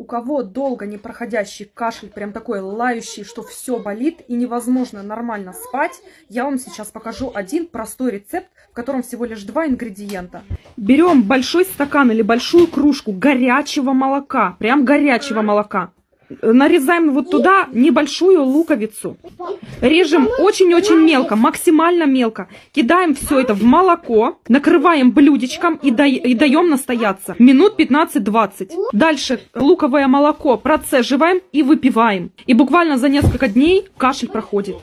У кого долго не проходящий кашель, прям такой лающий, что все болит и невозможно нормально спать, я вам сейчас покажу один простой рецепт, в котором всего лишь 2 ингредиента. Берем большой стакан или большую кружку горячего молока, прям горячего молока. Нарезаем вот туда небольшую луковицу. Режем очень-очень мелко, максимально мелко. Кидаем все это в молоко, накрываем блюдечком и даем настояться. Минут 15-20. Дальше луковое молоко процеживаем и выпиваем. И буквально за несколько дней кашель проходит.